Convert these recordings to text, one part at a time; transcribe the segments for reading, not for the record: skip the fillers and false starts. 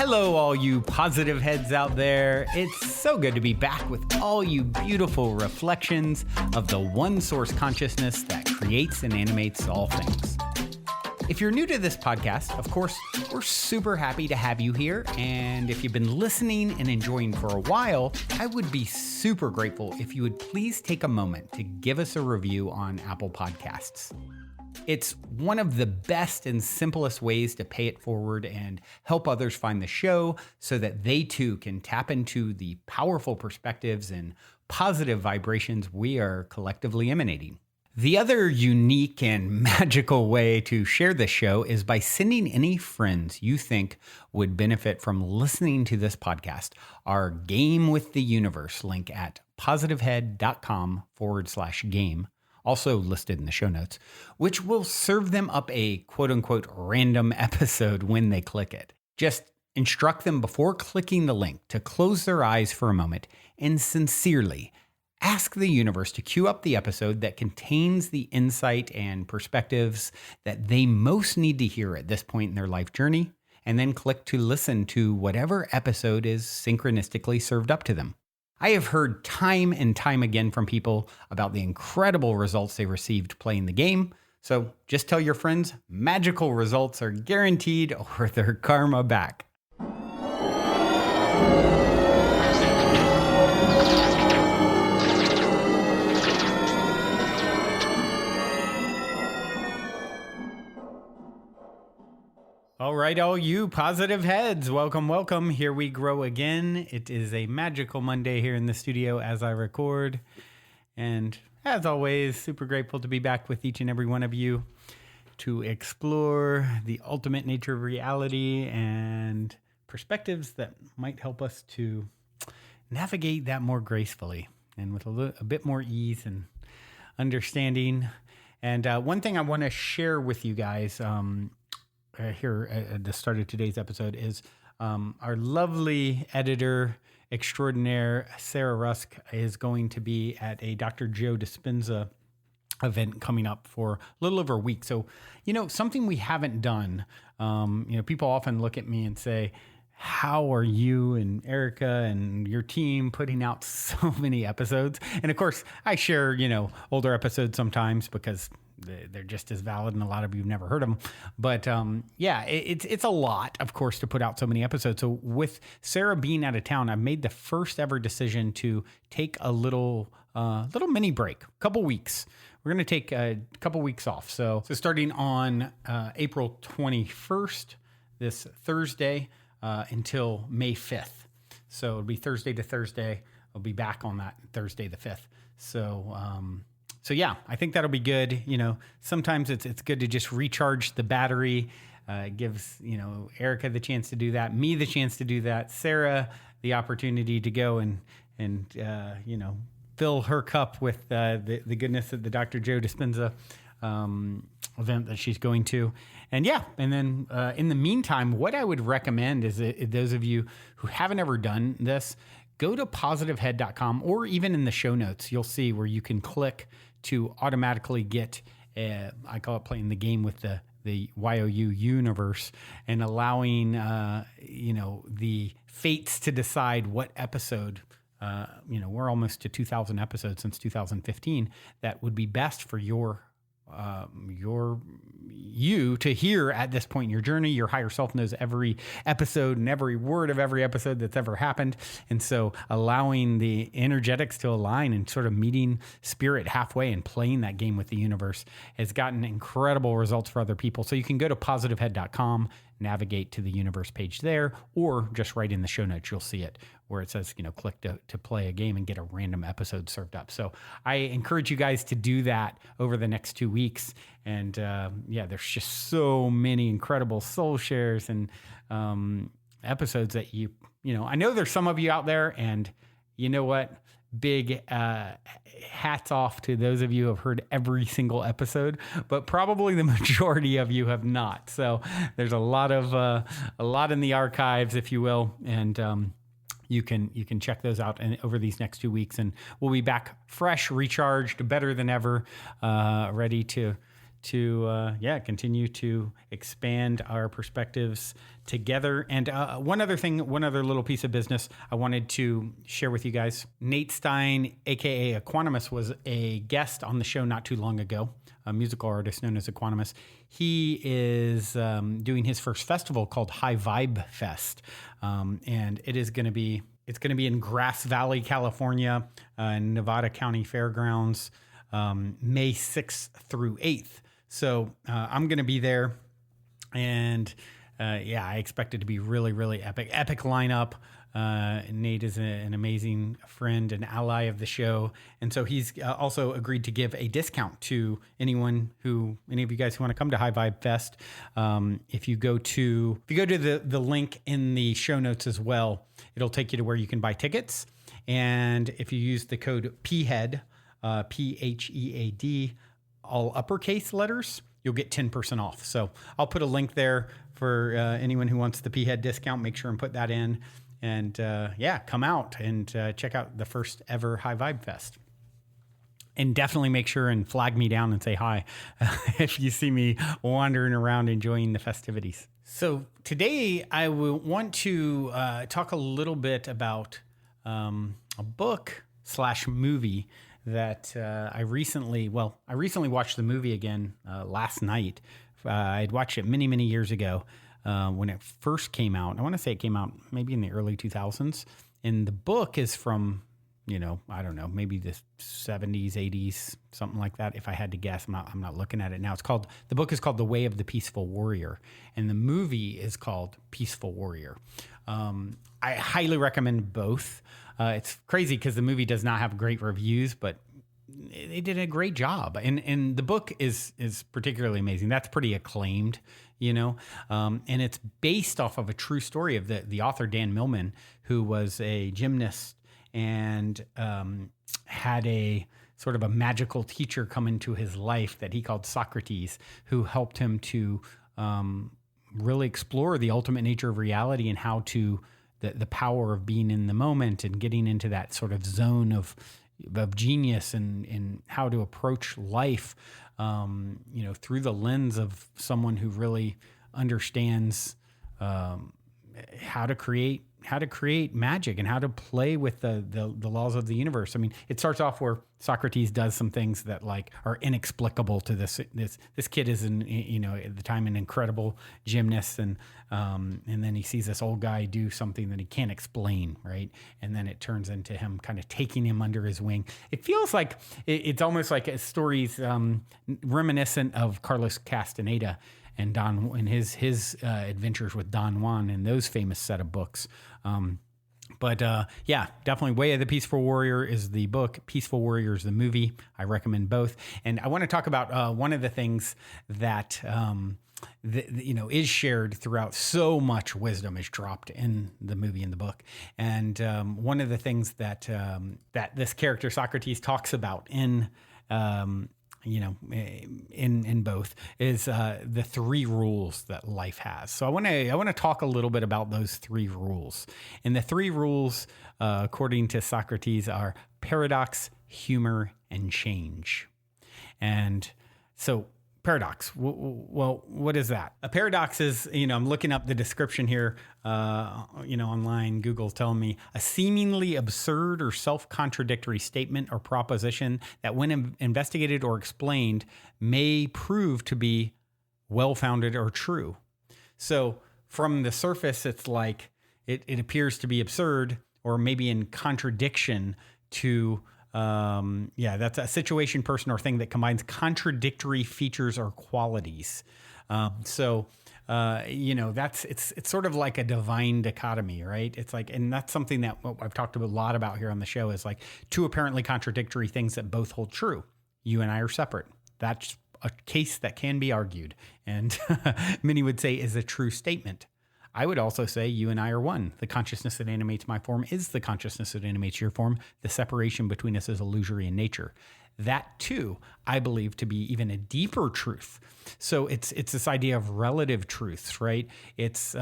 Hello, all you positive heads out there. It's so good to be back with all you beautiful reflections of the one source consciousness that creates and animates all things. If you're new to this podcast, of course, we're super happy to have you here. And if you've been listening and enjoying for a while, I would be super grateful if you would please take a moment to give us a review on Apple Podcasts. It's one of the best and simplest ways to pay it forward and help others find the show so that they too can tap into the powerful perspectives and positive vibrations we are collectively emanating. The other unique and magical way to share this show is by sending any friends you think would benefit from listening to this podcast our Game with the Universe link at positivehead.com/game. Also listed in the show notes, which will serve them up a quote unquote random episode when they click it. Just instruct them before clicking the link to close their eyes for a moment and sincerely ask the universe to cue up the episode that contains the insight and perspectives that they most need to hear at this point in their life journey, and then click to listen to whatever episode is synchronistically served up to them. I have heard time and time again from people about the incredible results they received playing the game. So just tell your friends magical results are guaranteed or their karma back. All right, all you positive heads, welcome, welcome. Here we grow again. It is a magical Monday here in the studio as I record. And as always, super grateful to be back with each and every one of you to explore the ultimate nature of reality and perspectives that might help us to navigate that more gracefully and with a bit more ease and understanding. And one thing I want to share with you guys here at the start of today's episode is our lovely editor extraordinaire, Sarah Rusk, is going to be at a Dr. Joe Dispenza event coming up for a little over a week. So, something we haven't done, people often look at me and say, how are you and Erica and your team putting out so many episodes? And of course, I share, older episodes sometimes because they're just as valid, and a lot of you have never heard them. But it's a lot, of course, to put out so many episodes. So with Sarah being out of town, I've made the first ever decision to take a little mini break, a couple weeks. We're going to take a couple weeks off. So starting on April 21st, this Thursday, until May 5th. So it'll be Thursday to Thursday. I'll be back on that Thursday the 5th. So yeah, I think that'll be good. Sometimes it's good to just recharge the battery. It gives, Erica the chance to do that, me the chance to do that, Sarah the opportunity to go and fill her cup with the goodness of the Dr. Joe Dispenza event that she's going to. And then in the meantime, what I would recommend is that those of you who haven't ever done this, go to positivehead.com, or even in the show notes, you'll see where you can click to automatically get, I call it playing the game with the YOU universe, and allowing, the fates to decide what episode, we're almost to 2,000 episodes since 2015, that would be best for you to hear at this point in your journey. Your higher self knows every episode and every word of every episode that's ever happened. And so allowing the energetics to align and sort of meeting spirit halfway and playing that game with the universe has gotten incredible results for other people. So you can go to positivehead.com, navigate to the universe page there, or just right in the show notes, you'll see it where it says, click to play a game and get a random episode served up. So I encourage you guys to do that over the next 2 weeks. And there's just so many incredible soul shares and episodes that I know there's some of you out there, and you know what? Big hats off to those of you who have heard every single episode, but probably the majority of you have not. So there's a lot in the archives, if you will, and you can check those out over these next 2 weeks, and we'll be back fresh, recharged, better than ever, ready to continue to expand our perspectives together. And one other little piece of business I wanted to share with you guys. Nate Stein, aka Equanimous, was a guest on the show not too long ago, a musical artist known as Equanimous. He is doing his first festival called High Vibe Fest. And it's going to be in Grass Valley, California, Nevada County Fairgrounds, May 6th through 8th. So I'm going to be there, and I expect it to be really, really epic lineup. Nate is an amazing friend and ally of the show, and so he's also agreed to give a discount to any of you guys who want to come to High Vibe Fest. If you go to the link in the show notes as well, it'll take you to where you can buy tickets. And if you use the code PHEAD, PHEAD, all uppercase letters, you'll get 10% off. So I'll put a link there for anyone who wants the PHEAD discount. Make sure and put that in. And come out and check out the first ever High Vibe Fest. And definitely make sure and flag me down and say hi if you see me wandering around enjoying the festivities. So today I will want to talk a little bit about a book/movie that I recently watched the movie again last night. I'd watched it many, many years ago when it first came out. I want to say it came out maybe in the early 2000s. And the book is from, I don't know, maybe the 70s, 80s, something like that. If I had to guess, I'm not looking at it now. The book is called The Way of the Peaceful Warrior, and the movie is called Peaceful Warrior. I highly recommend both. It's crazy because the movie does not have great reviews, but they did a great job. And the book is particularly amazing. That's pretty acclaimed, and it's based off of a true story of the author, Dan Millman, who was a gymnast and had a sort of a magical teacher come into his life that he called Socrates, who helped him to really explore the ultimate nature of reality and how to the power of being in the moment and getting into that sort of zone of genius and how to approach life, through the lens of someone who really understands how to create magic and how to play with the laws of the universe. I mean, it starts off where Socrates does some things that are inexplicable to this kid is at the time an incredible gymnast, and then he sees this old guy do something that he can't explain, right? And then it turns into him kind of taking him under his wing. It feels like it's almost like a story's reminiscent of Carlos Castaneda and his adventures with Don Juan and those famous set of books. But definitely Way of the Peaceful Warrior is the book. Peaceful Warrior is the movie. I recommend both. And I want to talk about one of the things that is shared throughout. So much wisdom is dropped in the movie and the book. And one of the things that this character Socrates talks about in both is the three rules that life has. So I want to talk a little bit about those three rules. And the three rules, according to Socrates, are paradox, humor, and change. And so paradox, well, what is that? A paradox is, I'm looking up the description here, online. Google's telling me a seemingly absurd or self-contradictory statement or proposition that when investigated or explained may prove to be well-founded or true. So from the surface, it's like it appears to be absurd or maybe in contradiction to that's a situation, person, or thing that combines contradictory features or qualities. It's sort of like a divine dichotomy, right? It's like, and that's something that I've talked a lot about here on the show is like two apparently contradictory things that both hold true. You and I are separate. That's a case that can be argued, and many would say is a true statement. I would also say you and I are one. The consciousness that animates my form is the consciousness that animates your form. The separation between us is illusory in nature. That too, I believe to be even a deeper truth. So it's this idea of relative truths, right? It's,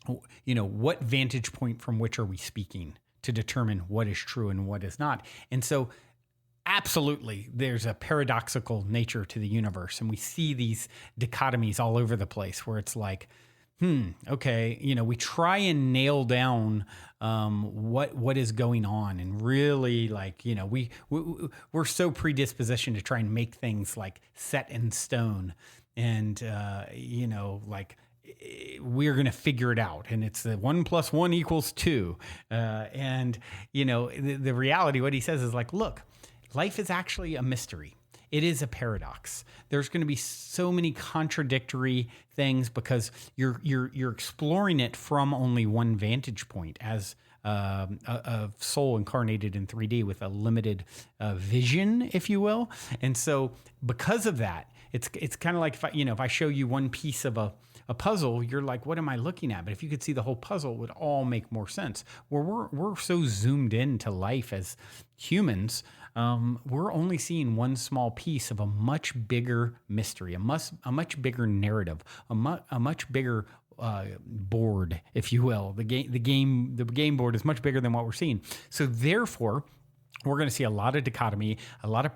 what vantage point from which are we speaking to determine what is true and what is not? And so absolutely, there's a paradoxical nature to the universe. And we see these dichotomies all over the place where it's like, okay, we try and nail down what is going on, and really, like, we're so predispositioned to try and make things like set in stone, and like, we're going to figure it out, and it's the 1 + 1 = 2, and the reality, what he says is like, look, life is actually a mystery. It is a paradox. There's going to be so many contradictory things because you're exploring it from only one vantage point as a soul incarnated in 3D with a limited vision, if you will. And so because of that, it's kind of like if I show you one piece of a puzzle, you're like, what am I looking at? But if you could see the whole puzzle, it would all make more sense. Where we're so zoomed into life as humans, we're only seeing one small piece of a much bigger mystery, a much bigger narrative, a much bigger board, if you will. The game board is much bigger than what we're seeing. So therefore, we're going to see a lot of dichotomy, a lot of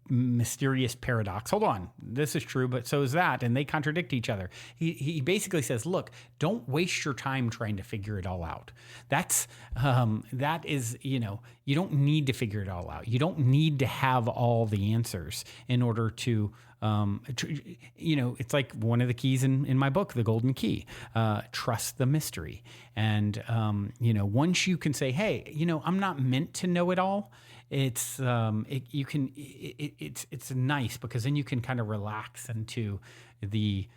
mysterious paradox. Hold on, this is true, but so is that, and they contradict each other. He basically says, look, don't waste your time trying to figure it all out. That is, you don't need to figure it all out. You don't need to have all the answers in order to, it's like one of the keys in my book, The Golden Key, trust the mystery. And, once you can say, hey, I'm not meant to know it all, it's nice, because then you can kind of relax into the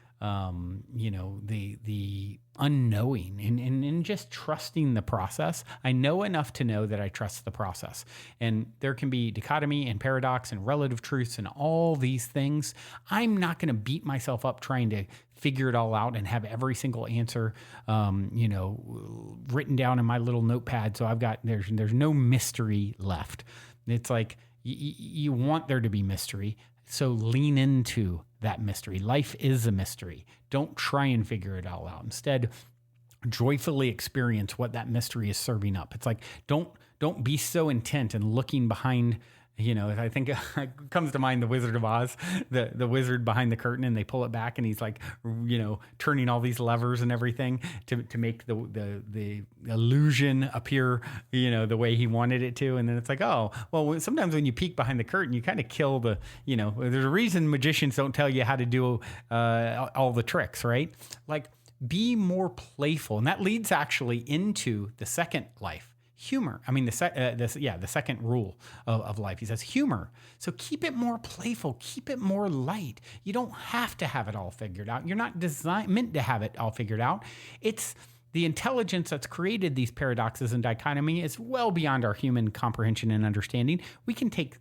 unknowing and just trusting the process. I know enough to know that I trust the process. And there can be dichotomy and paradox and relative truths and all these things. I'm not going to beat myself up trying to figure it all out and have every single answer, written down in my little notepad. So there's no mystery left. It's like you want there to be mystery. So lean into that mystery. Life is a mystery. Don't try and figure it all out. Instead, joyfully experience what that mystery is serving up. It's like, don't be so intent and looking behind. I think it comes to mind the Wizard of Oz, the wizard behind the curtain, and they pull it back, and he's like, turning all these levers and everything to make the illusion appear, the way he wanted it to. And then it's like, oh, well, sometimes when you peek behind the curtain, you kind of kill there's a reason magicians don't tell you how to do all the tricks, right? Like, be more playful. And that leads actually into the second life. Humor. I mean, the second rule of life. He says humor. So keep it more playful. Keep it more light. You don't have to have it all figured out. You're not meant to have it all figured out. It's the intelligence that's created these paradoxes and dichotomy is well beyond our human comprehension and understanding. We can take,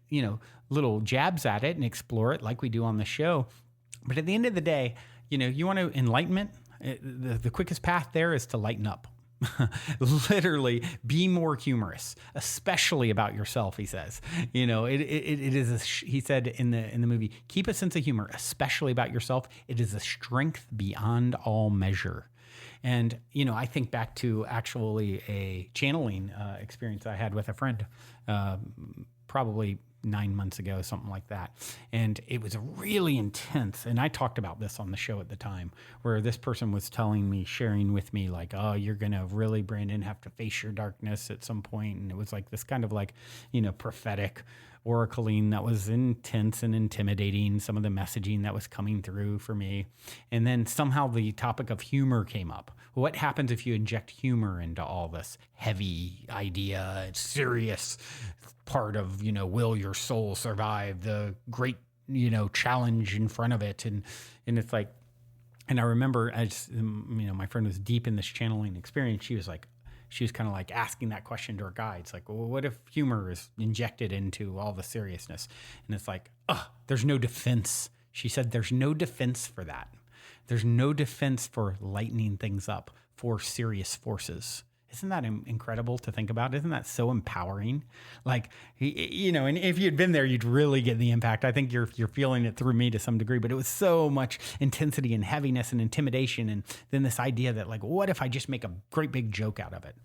little jabs at it and explore it like we do on the show. But at the end of the day, you want to enlightenment. The quickest path there is to lighten up. Literally be more humorous, especially about yourself. He says, it is he said in the movie, keep a sense of humor, especially about yourself. It is a strength beyond all measure. And, I think back to actually a channeling experience I had with a friend, probably 9 months ago, something like that. And it was really intense. And I talked about this on the show at the time, where this person was sharing with me, like, oh, you're going to really, Brandon, have to face your darkness at some point. And it was like this kind of like, prophetic oracling that was intense and intimidating, some of the messaging that was coming through for me. And then somehow the topic of humor came up. What happens if you inject humor into all this heavy idea, it's serious part of, will your soul survive the great, challenge in front of it? And it's like, and I remember my friend was deep in this channeling experience. She was kind of like asking that question to her guides, like, well, what if humor is injected into all the seriousness? And it's like, there's no defense. She said, there's no defense for that. There's no defense for lightening things up for serious forces. Isn't that incredible to think about? Isn't that so empowering? Like, and if you'd been there, you'd really get the impact. I think you're feeling it through me to some degree, but it was so much intensity and heaviness and intimidation. And then this idea that, like, what if I just make a great big joke out of it?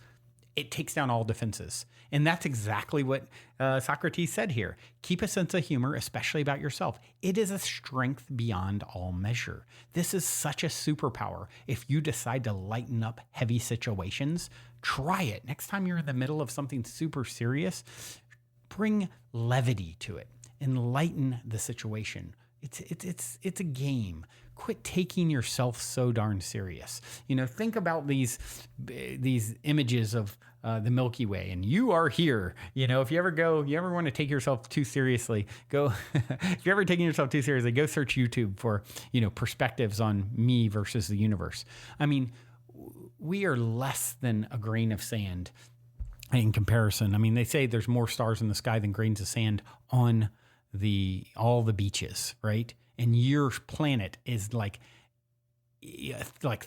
It takes down all defenses. And that's exactly what Socrates said here. Keep a sense of humor, especially about yourself. It is a strength beyond all measure. This is such a superpower. If you decide to lighten up heavy situations, try it. Next time you're in the middle of something super serious, bring levity to it and lighten the situation. It's a game. Quit taking yourself so darn serious. Think about these images of the Milky Way, and you are here. If you ever want to take yourself too seriously, if you're ever taking yourself too seriously, go search YouTube for, perspectives on me versus the universe. I mean, we are less than a grain of sand in comparison. I mean, they say there's more stars in the sky than grains of sand on all the beaches, right? And your planet is like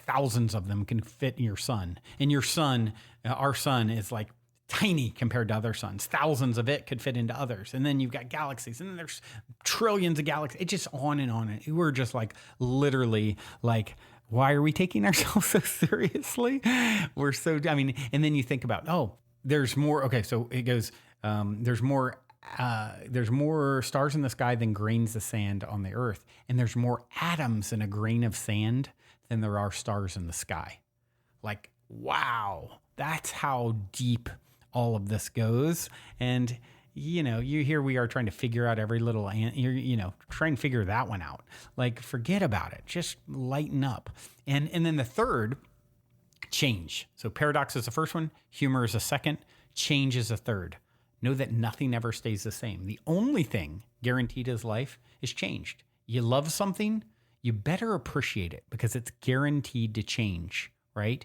thousands of them can fit in your sun. And your sun, our sun, is like tiny compared to other suns. Thousands of it could fit into others. And then you've got galaxies, and then there's trillions of galaxies. It's just on and on. And we're just literally why are we taking ourselves so seriously? And then you think about, there's more. Okay, so it goes, there's more stars in the sky than grains of sand on the earth. And there's more atoms in a grain of sand than there are stars in the sky. Wow, that's how deep all of this goes. And, here we are trying to figure out every little, try and figure that one out. Forget about it. Just lighten up. And then the third, change. So paradox is the first one. Humor is the second. Change is the third. Know that nothing ever stays the same. The only thing guaranteed in life is changed. You love something, you better appreciate it because it's guaranteed to change, right?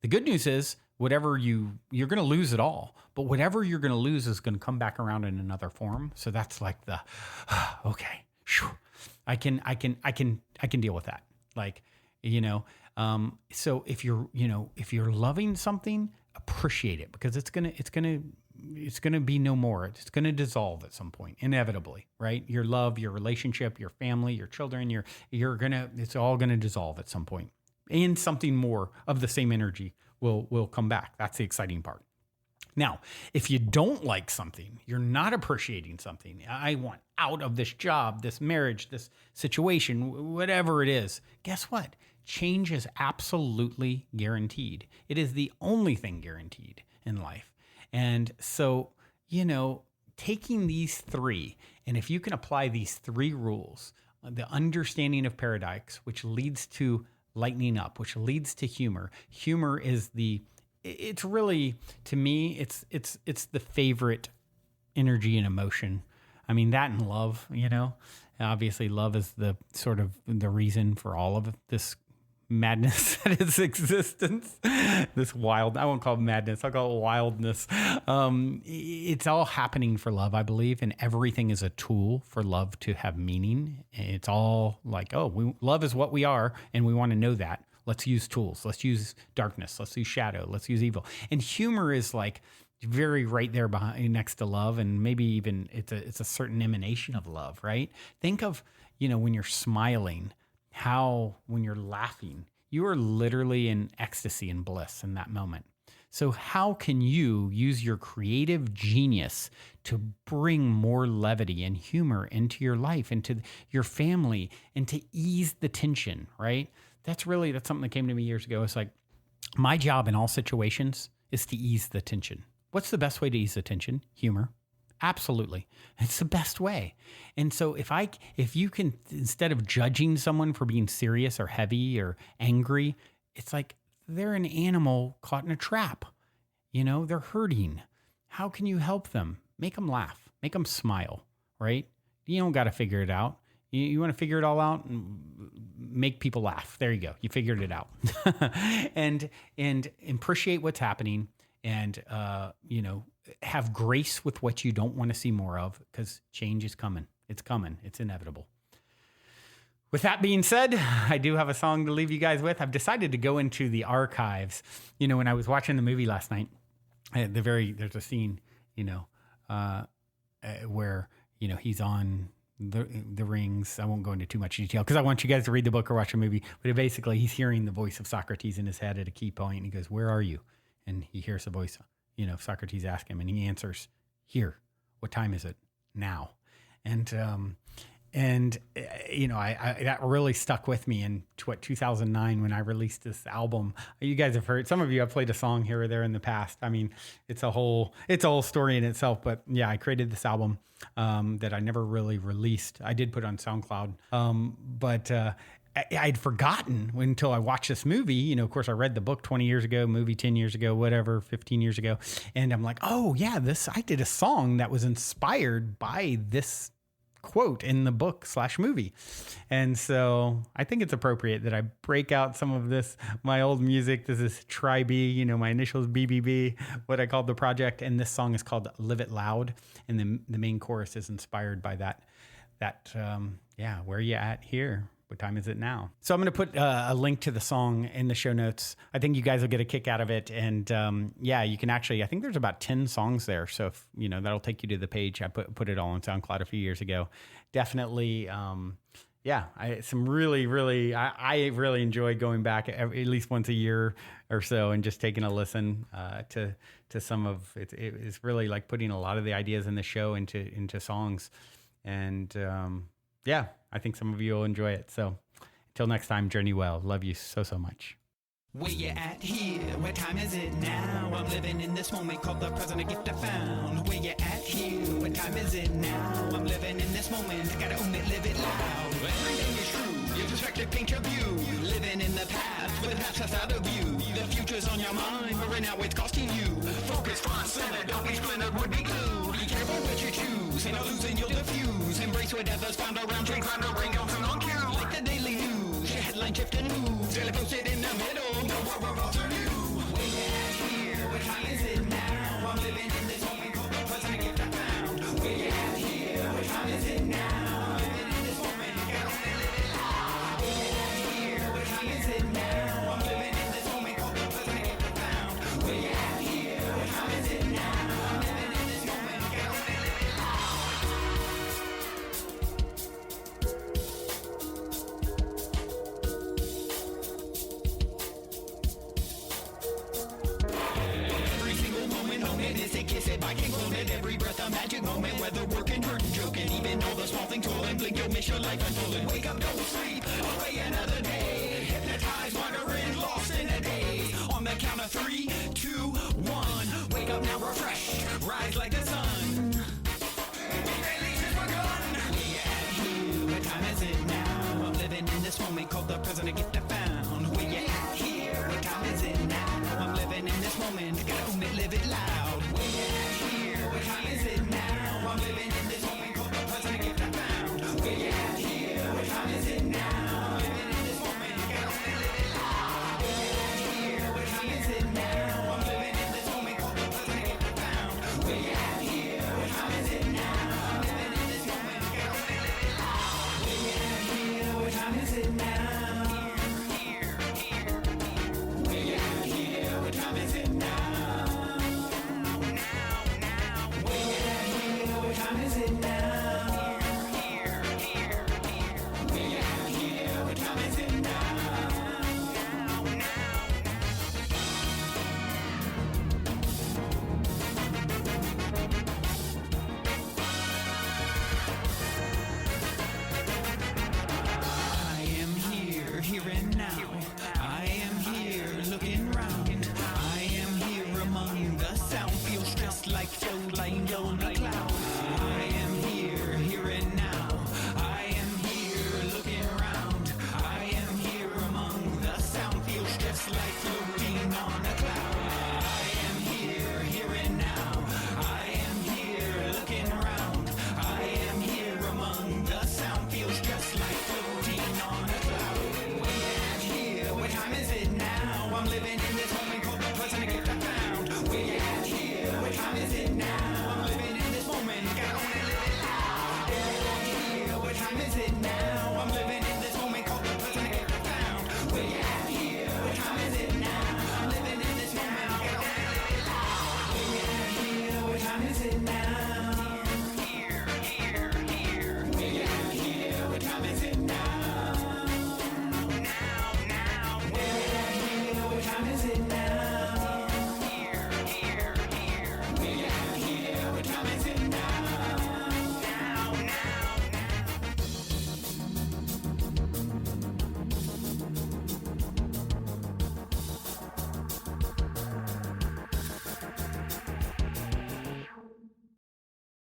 The good news is whatever you're going to lose it all, but whatever you're going to lose is going to come back around in another form. So that's okay, I can deal with that. So if you're loving something, appreciate it because it's going to be no more. It's going to dissolve at some point, inevitably, right? Your love, your relationship, your family, your children, it's all going to dissolve at some point. And something more of the same energy will come back. That's the exciting part. Now, if you don't like something, you're not appreciating something, I want out of this job, this marriage, this situation, whatever it is, guess what? Change is absolutely guaranteed. It is the only thing guaranteed in life. And so, taking these three, and if you can apply these three rules, the understanding of paradox, which leads to lightening up, which leads to humor. Humor is it's really, to me, it's the favorite energy and emotion. I mean, that and love, obviously love is the sort of the reason for all of this madness that is existence. This wild, I won't call it madness, I'll call it wildness. It's all happening for love, I believe, and everything is a tool for love to have meaning. It's all love is what we are, and we want to know that. Let's use tools. Let's use darkness. Let's use shadow. Let's use evil. And humor is very right there behind, next to love, and maybe even it's a certain emanation of love, right? Think of, when you're smiling, how when you're laughing, you are literally in ecstasy and bliss in that moment. So how can you use your creative genius to bring more levity and humor into your life, into your family, and to ease the tension, right? That's something that came to me years ago. It's my job in all situations is to ease the tension. What's the best way to ease the tension? Humor. Absolutely. It's the best way. And so if you can, instead of judging someone for being serious or heavy or angry, it's they're an animal caught in a trap. They're hurting. How can you help them? Make them laugh, make them smile, right? You don't got to figure it out. You want to figure it all out and make people laugh. There you go. You figured it out. and appreciate what's happening, and, have grace with what you don't want to see more of, because change is coming. It's coming. It's inevitable. With that being said, I do have a song to leave you guys with. I've decided to go into the archives. When I was watching the movie last night, there's a scene, where, he's on the rings. I won't go into too much detail because I want you guys to read the book or watch the movie. But basically, he's hearing the voice of Socrates in his head at a key point. And he goes, "Where are you?" And he hears the voice, Socrates asks him, and he answers, "Here, what time is it? Now." And I that really stuck with me in 2009 when I released this album. You guys have heard, some of you have played a song here or there in the past. I mean, it's a whole story in itself, but yeah, I created this album that I never really released. I did put on SoundCloud. But I'd forgotten until I watched this movie. Of course I read the book 20 years ago, movie 10 years ago, whatever, 15 years ago. And I'm like, oh yeah, I did a song that was inspired by this quote in the book / movie. And so I think it's appropriate that I break out some of this, my old music. This is Try B, my initials BBB, what I called the project. And this song is called Live It Loud. And the main chorus is inspired by that, where you at here? What time is it now? So I'm going to put a link to the song in the show notes. I think you guys will get a kick out of it. And you can actually, I think there's about 10 songs there. So if, that'll take you to the page. I put it all on SoundCloud a few years ago. Definitely. I really enjoy going back at least once a year or so and just taking a listen to some of it. It's really like putting a lot of the ideas in the show into songs. And I think some of you will enjoy it. So until next time, journey well. Love you so much. Where you at here? What time is it now? I'm living in this moment called the present, a gift I found. Where you at here? What time is it now? I'm living in this moment, gotta own it, live it loud. Everything is true, your perspective paint your view. Living in the past with half that's out of view. The future's on your mind, but right now it's costing you. Focus, front, center, don't be splintered, would be glued. Be careful what you choose, ain't no losing, you'll diffuse. Embrace whatever's found around, drink, find a ring, don't turn on cue. Like the daily news, your headline shift and moves. Daily posted in the middle. We're all to you. Where you at here? What time is it now? I'm living in this moment called the present, gift I found. Where you at here? What time is it now? I'm living in this moment, gotta live it loud. Where you at here? What time is it now? I'm living in this moment called the present, gift I found. Where you at here? What time is it now? I'm living in this moment, gotta live it loud. I can clone it, every breath a magic moment. Whether working, hurting, joking, even all the small things rolling. Blink, you'll miss your life unfolding. Wake up, don't sleep, away another day. Hypnotized, wandering, lost in a daze. On the count of 3, 2, 1. Wake up now, refreshed, rise like the sun. What time is it now? I'm living in this moment called the present, a gift I found. Where you at here? What time is it now? I'm living in this moment, gotta own it, live it loud. Where you at here? What time is it now? I'm living in this moment called the present, a gift I found. Where you at here? What time is it now? I'm living in this moment, gotta own it, live it loud. Where you at here? What time is it now? I'm living in this moment called the present, a gift I found. Where you at here? What time is it now? I'm living in this moment, gotta own it, live it loud. Where you at here? What time is it now? Where you at here? What time is it now? Like floating on a cloud. I am here and now. I am here looking around. I am here among the sound feels just like floating on a cloud. I am here and now. I am here looking around. I am here among the sound feels just like floating on a cloud. Way out here, what time is it now? I'm living